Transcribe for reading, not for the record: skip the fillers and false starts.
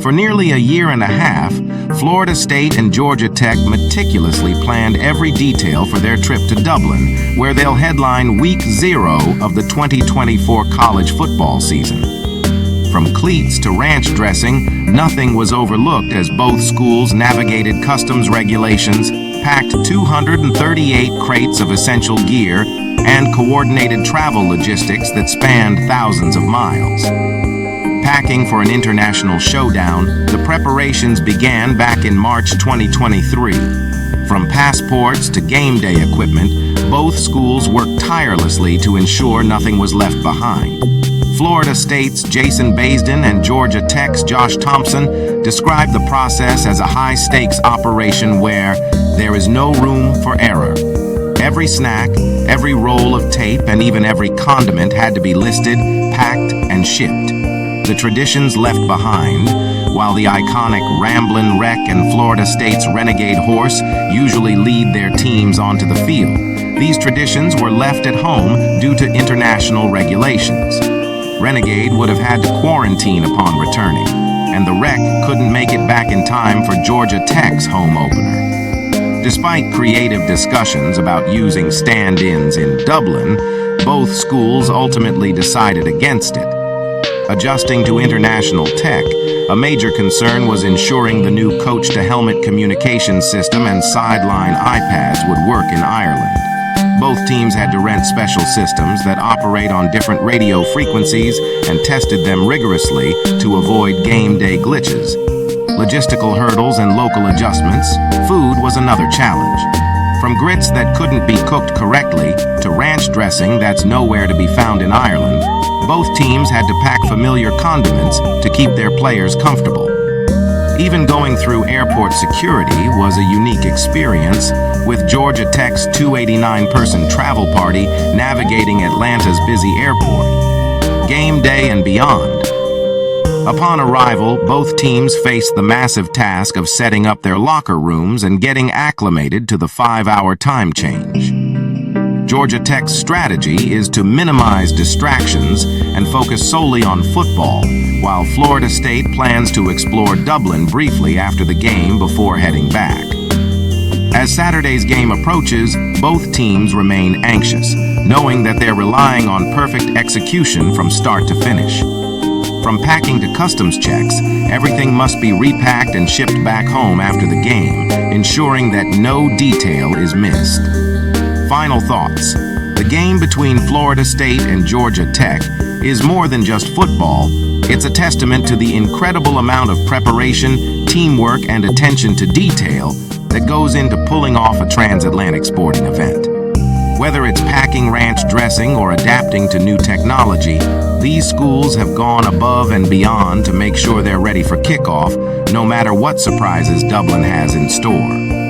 For nearly a year and a half, Florida State and Georgia Tech meticulously planned every detail for their trip to Dublin, where they'll headline Week 0 of the 2024 college football season. From cleats to ranch dressing, nothing was overlooked as both schools navigated customs regulations, packed 238 crates of essential gear, and coordinated travel logistics that spanned thousands of miles. Packing for an international showdown, the preparations began back in March 2023. From passports to game day equipment, both schools worked tirelessly to ensure nothing was left behind. Florida State's Jason Baisden and Georgia Tech's Josh Thompson described the process as a high-stakes operation where there is no room for error. Every snack, every roll of tape, and even every condiment had to be listed, packed, and shipped. The traditions left behind, while the iconic Ramblin' Wreck and Florida State's Renegade Horse usually lead their teams onto the field, these traditions were left at home due to international regulations. Renegade would have had to quarantine upon returning, and the Wreck couldn't make it back in time for Georgia Tech's home opener. Despite creative discussions about using stand-ins in Dublin, both schools ultimately decided against it. Adjusting to international tech, a major concern was ensuring the new coach-to-helmet communication system and sideline iPads would work in Ireland. Both teams had to rent special systems that operate on different radio frequencies and tested them rigorously to avoid game day glitches. Logistical hurdles and local adjustments, food was another challenge. From grits that couldn't be cooked correctly to ranch dressing that's nowhere to be found in Ireland, both teams had to pack familiar condiments to keep their players comfortable. Even going through airport security was a unique experience, with Georgia Tech's 289-person travel party navigating Atlanta's busy airport. Game day and beyond. Upon arrival, both teams faced the massive task of setting up their locker rooms and getting acclimated to the 5-hour time change. Georgia Tech's strategy is to minimize distractions and focus solely on football, while Florida State plans to explore Dublin briefly after the game before heading back. As Saturday's game approaches, both teams remain anxious, knowing that they're relying on perfect execution from start to finish. From packing to customs checks, everything must be repacked and shipped back home after the game, ensuring that no detail is missed. Final thoughts. The game between Florida State and Georgia Tech is more than just football. It's a testament to the incredible amount of preparation, teamwork, and attention to detail that goes into pulling off a transatlantic sporting event. Whether it's packing ranch dressing or adapting to new technology, these schools have gone above and beyond to make sure they're ready for kickoff, no matter what surprises Dublin has in store.